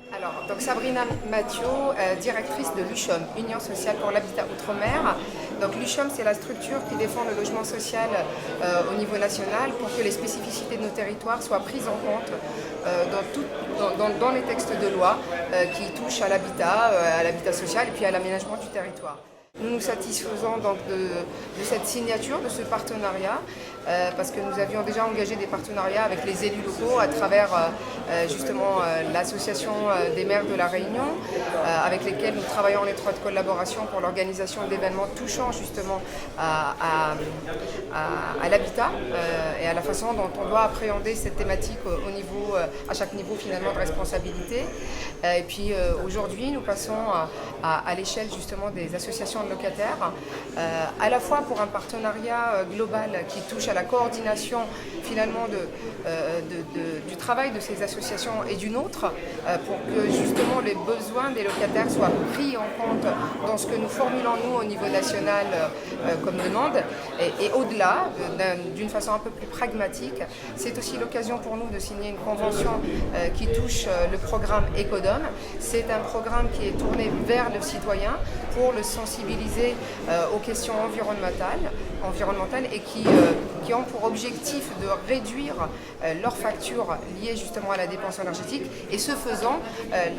Alors, donc Sabrina Mathieu, directrice de l'UCHOM, Union sociale pour l'habitat outre-mer. Donc l'UCHOM, c'est la structure qui défend le logement social au niveau national pour que les spécificités de nos territoires soient prises en compte dans les textes de loi qui touchent à l'habitat social et puis à l'aménagement du territoire. Nous nous satisfaisons donc de cette signature, de ce partenariat, parce que nous avions déjà engagé des partenariats avec les élus locaux à travers justement l'association des maires de la Réunion, avec lesquels nous travaillons en étroite collaboration pour l'organisation d'événements touchant justement à l'habitat et à la façon dont on doit appréhender cette thématique à chaque niveau finalement de responsabilité. Et puis aujourd'hui, nous passons à l'échelle justement des associations de locataires, à la fois pour un partenariat global qui touche à la coordination finalement du travail de ces associations et du nôtre, pour que justement les besoins des locataires soient pris en compte dans ce que nous formulons nous au niveau national comme demande. Et au-delà, d'une façon un peu plus pragmatique, c'est aussi l'occasion pour nous de signer une convention qui touche le programme Ecodom. C'est un programme qui est tourné vers le citoyen pour le sensibiliser aux questions environnementales et qui ont pour objectif de réduire leurs factures liées justement à la dépense énergétique et ce faisant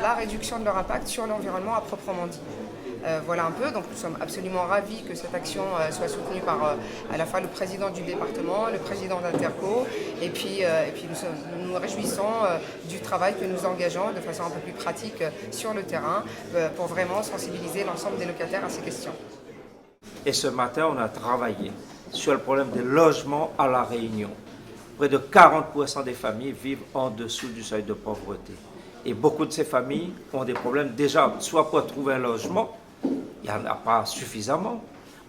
la réduction de leur impact sur l'environnement à proprement dit. Voilà un peu, donc nous sommes absolument ravis que cette action soit soutenue par à la fois le président du département, le président d'Interco et puis nous nous réjouissons du travail que nous engageons de façon un peu plus pratique sur le terrain pour vraiment sensibiliser l'ensemble des locataires à ces questions. Et ce matin, on a travaillé sur le problème des logements à La Réunion. Près de 40% des familles vivent en dessous du seuil de pauvreté. Et beaucoup de ces familles ont des problèmes déjà, soit pour trouver un logement, il n'y en a pas suffisamment,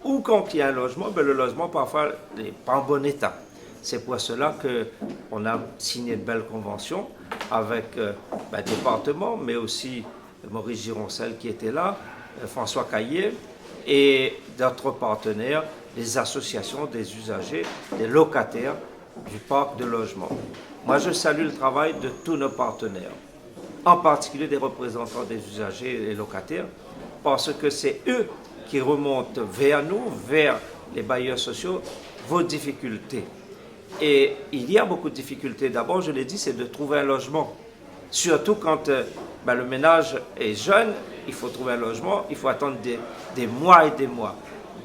ou quand il y a un logement, le logement parfois n'est pas en bon état. C'est pour cela qu'on a signé une belle convention avec le département, mais aussi Maurice Gironcel qui était là, François Caillé, et d'autres partenaires, les associations des usagers, des locataires du parc de logement. Moi, je salue le travail de tous nos partenaires, en particulier des représentants des usagers et des locataires, parce que c'est eux qui remontent vers nous, vers les bailleurs sociaux, vos difficultés. Et il y a beaucoup de difficultés. D'abord, je l'ai dit, c'est de trouver un logement. Surtout quand le ménage est jeune, il faut trouver un logement, il faut attendre des mois et des mois.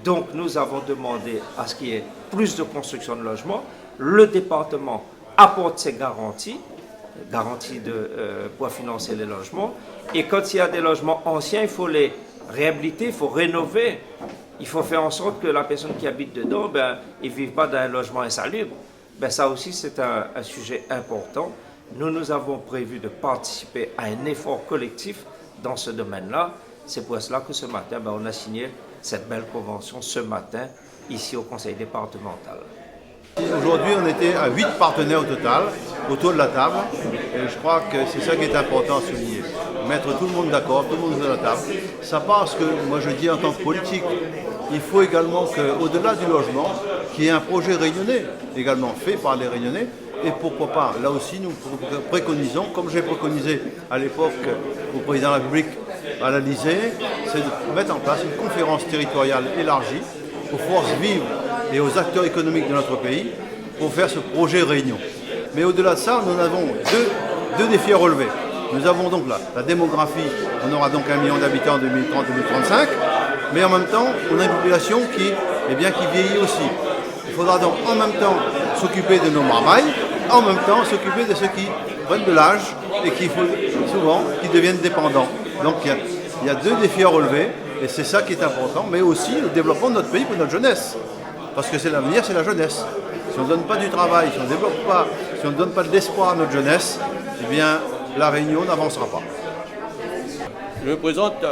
Donc nous avons demandé à ce qu'il y ait plus de construction de logements. Le département apporte ses garanties pour financer les logements. Et quand il y a des logements anciens, il faut les réhabiliter, il faut rénover. Il faut faire en sorte que la personne qui habite dedans, il ne vive pas dans un logement insalubre. Ça aussi, c'est un sujet important. Nous avons prévu de participer à un effort collectif dans ce domaine-là. C'est pour cela que ce matin, on a signé cette belle convention ce matin, ici au Conseil départemental. Aujourd'hui, on était à 8 partenaires au total, autour de la table. Et je crois que c'est ça qui est important à souligner. Mettre tout le monde d'accord, tout le monde autour de la table. Ça parce que, moi je dis en tant que politique, il faut également qu'au-delà du logement, qu'il y ait un projet réunionnais, également fait par les Réunionnais. Et pourquoi pas, là aussi nous préconisons, comme j'ai préconisé à l'époque au président de la République à l'Élysée, c'est de mettre en place une conférence territoriale élargie aux forces vives et aux acteurs économiques de notre pays pour faire ce projet Réunion. Mais au-delà de ça, nous avons deux défis à relever. Nous avons donc la démographie, on aura donc 1 million d'habitants en 2030-2035, mais en même temps, on a une population qui vieillit aussi. Il faudra donc en même temps s'occuper de nos marmailles, en même temps s'occuper de ceux qui prennent de l'âge et qui deviennent dépendants. Donc il y a deux défis à relever et c'est ça qui est important, mais aussi le développement de notre pays pour notre jeunesse. Parce que c'est l'avenir, c'est la jeunesse. Si on ne donne pas du travail, si on ne développe pas, si on ne donne pas de l'espoir à notre jeunesse, eh bien la Réunion n'avancera pas. Je me présente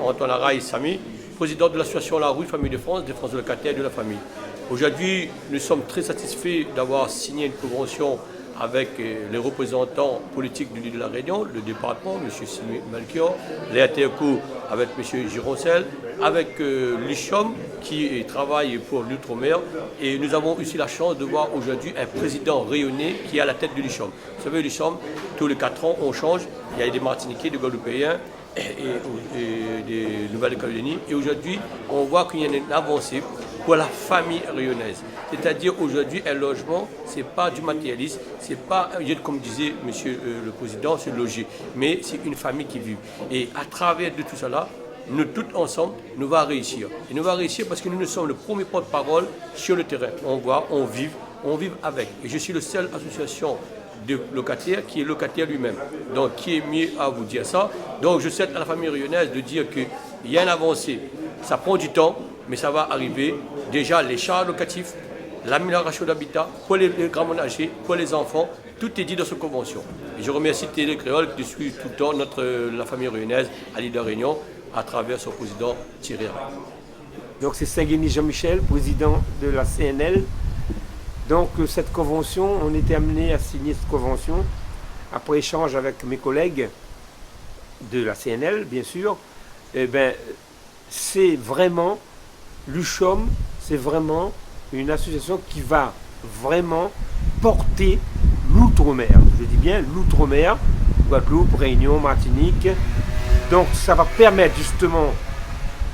Antoine Araï Sami, président de l'association La Rue Famille de France, défense de locataires et de la famille. Aujourd'hui, nous sommes très satisfaits d'avoir signé une convention avec les représentants politiques de l'île de la Réunion, le département, M. Simi Melchior, l'EATECO avec M. Gironcel, avec l'UCHOM qui travaille pour l'outre-mer. Et nous avons aussi la chance de voir aujourd'hui un président rayonné qui est à la tête de l'UCHOM. Vous savez, l'UCHOM, tous les 4 ans, on change. Il y a des Martiniquais, des Guadeloupéens et des Nouvelle-Calédonie. Et aujourd'hui, on voit qu'il y a une avancée pour la famille rayonnaise. C'est-à-dire aujourd'hui, un logement, ce n'est pas du matérialisme, c'est pas, comme disait Monsieur le Président, se loger, mais c'est une famille qui vit. Et à travers de tout cela, nous tous ensemble, nous allons réussir. Et nous allons réussir parce que nous sommes le premier porte-parole sur le terrain. On voit, on vit avec. Et je suis la seule association de locataires qui est locataire lui-même. Donc, qui est mieux à vous dire ça? Donc, je souhaite à la famille rayonnaise de dire qu'il y a une avancée. Ça prend du temps, mais ça va arriver. Déjà, les charges locatifs, l'amélioration d'habitat pour les grands ménagers, pour les enfants, tout est dit dans cette convention. Et je remercie Télé Créole qui suit tout le temps la famille rayonnaise à l'île de la Réunion à travers son président Thierry Array. Donc c'est Saint-Guény Jean-Michel, président de la CNL. Donc cette convention, on était amené à signer cette convention après échange avec mes collègues de la CNL, bien sûr. Eh bien, c'est vraiment, l'UCHOM, c'est vraiment une association qui va vraiment porter l'outre-mer. Je dis bien l'outre-mer, Guadeloupe, Réunion, Martinique. Donc ça va permettre justement,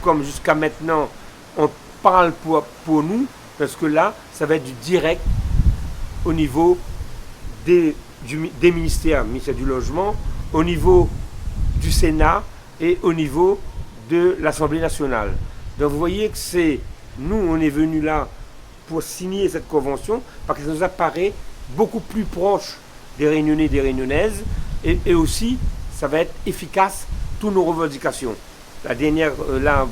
comme jusqu'à maintenant, on parle pour nous, parce que là, ça va être du direct au niveau des ministères, ministère du Logement, au niveau du Sénat et au niveau de l'Assemblée nationale. Donc vous voyez que c'est, nous on est venus là pour signer cette convention, parce que ça nous apparaît beaucoup plus proche des Réunionnais et des Réunionnaises, et aussi ça va être efficace toutes nos revendications. La dernière, là,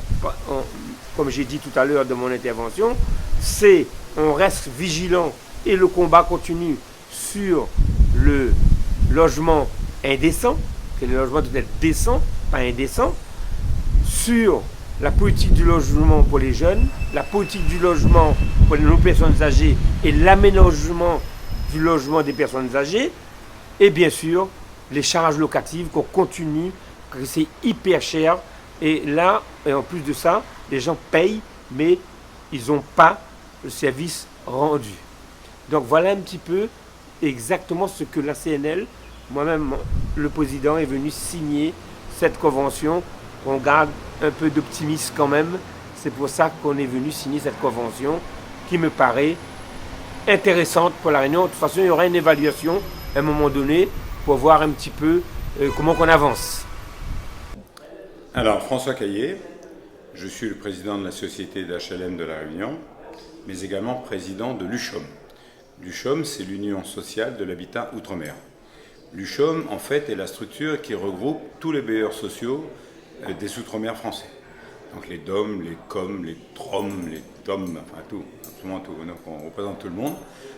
comme j'ai dit tout à l'heure de mon intervention, c'est on reste vigilant et le combat continue sur le logement indécent, que le logement doit être décent, pas indécent, sur la politique du logement pour les jeunes, la politique du logement pour nos personnes âgées et l'aménagement du logement des personnes âgées, et bien sûr les charges locatives qu'on continue, que c'est hyper cher, et là, et en plus de ça, les gens payent, mais ils n'ont pas le service rendu. Donc voilà un petit peu exactement ce que la CNL, moi-même le président, est venu signer cette convention. On garde un peu d'optimisme quand même, c'est pour ça qu'on est venu signer cette convention qui me paraît intéressante pour la Réunion. De toute façon, il y aura une évaluation à un moment donné pour voir un petit peu comment on avance. Alors, François Caillé, je suis le président de la société d'HLM de la Réunion, mais également président de l'UCHOM. L'UCHOM, c'est l'Union sociale de l'habitat outre-mer. L'UCHOM, en fait, est la structure qui regroupe tous les bailleurs sociaux des outre-mer français. Donc les DOM, les COM, les TROM, les TOM, enfin tout, absolument tout. Donc on représente tout le monde.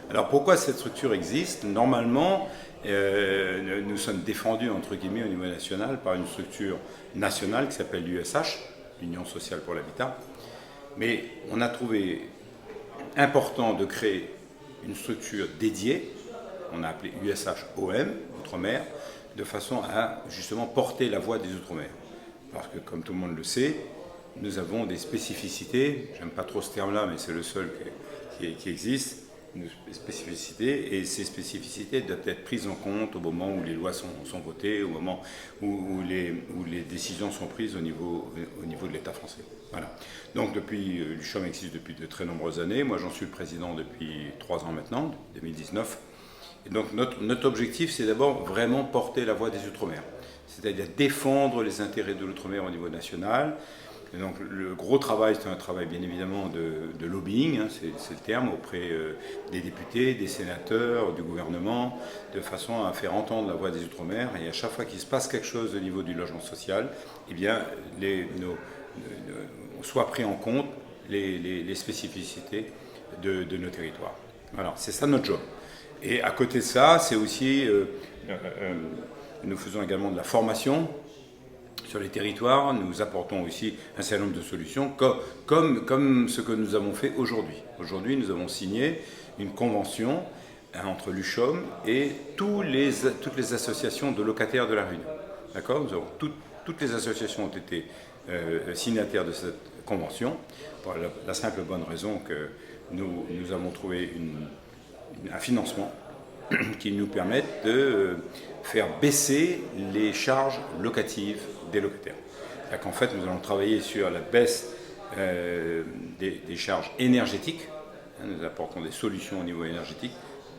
Alors pourquoi cette structure existe? Normalement, nous sommes défendus, entre guillemets, au niveau national par une structure nationale qui s'appelle l'USH, l'Union sociale pour l'habitat. Mais on a trouvé important de créer une structure dédiée, on a appelé USH-OM, Outre-mer, de façon à justement porter la voix des Outre-mer. Parce que, comme tout le monde le sait, nous avons des spécificités, j'aime pas trop ce terme-là, mais c'est le seul qui existe, des spécificités, et ces spécificités doivent être prises en compte au moment où les lois sont votées, au moment où les décisions sont prises au niveau de l'État français. Voilà. Donc l'UCHOM existe depuis de très nombreuses années, moi j'en suis le président depuis 3 ans maintenant, 2019, et donc notre objectif c'est d'abord vraiment porter la voix des Outre-mer, c'est-à-dire défendre les intérêts de l'Outre-mer au niveau national. Et donc le gros travail, c'est un travail bien évidemment de lobbying, hein, c'est le terme, auprès des députés, des sénateurs, du gouvernement, de façon à faire entendre la voix des Outre-mer. Et à chaque fois qu'il se passe quelque chose au niveau du logement social, eh bien, soit pris en compte les spécificités de nos territoires. Voilà, c'est ça notre job. Et à côté de ça, c'est aussi, nous faisons également de la formation sur les territoires, nous apportons aussi un certain nombre de solutions, comme ce que nous avons fait aujourd'hui. Aujourd'hui, nous avons signé une convention entre l'USHOM et toutes les associations de locataires de La Réunion. D'accord ? Toutes les associations ont été signataires de cette convention, pour la simple bonne raison que nous avons trouvé un financement qui nous permette de faire baisser les charges locatives des locataires. C'est-à-dire qu'en fait, nous allons travailler sur la baisse des charges énergétiques. Nous apportons des solutions au niveau énergétique,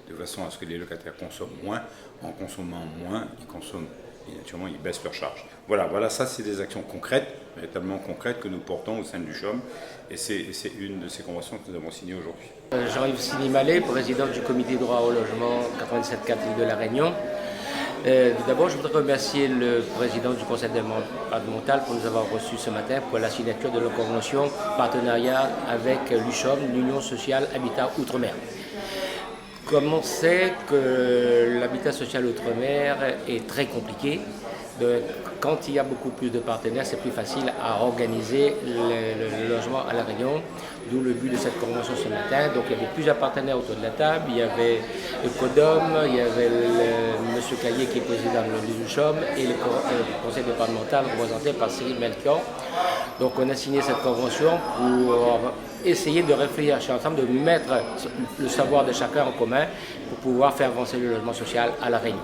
de façon à ce que les locataires consomment moins. En consommant moins, et naturellement, ils baissent leurs charges. Voilà, ça c'est des actions concrètes, véritablement concrètes que nous portons au sein de l'USHOM, et c'est une de ces conventions que nous avons signées aujourd'hui. Jean-Yves Sinimalé, président du comité droit au logement 87-4 de La Réunion. Tout d'abord, je voudrais remercier le président du conseil départemental pour nous avoir reçus ce matin pour la signature de la convention partenariat avec l'USHOM, l'Union sociale Habitat Outre-mer. Comme on sait que l'habitat social outre-mer est très compliqué, quand il y a beaucoup plus de partenaires, c'est plus facile à organiser le logement à La Réunion, d'où le but de cette convention ce matin. Donc il y avait plusieurs partenaires autour de la table, il y avait le CODOM, il y avait M. Caillé qui est président de l'USHOM et le conseil départemental représenté par Cyril Melchior. Donc on a signé cette convention pour essayer de réfléchir ensemble, de mettre le savoir de chacun en commun pour pouvoir faire avancer le logement social à La Réunion.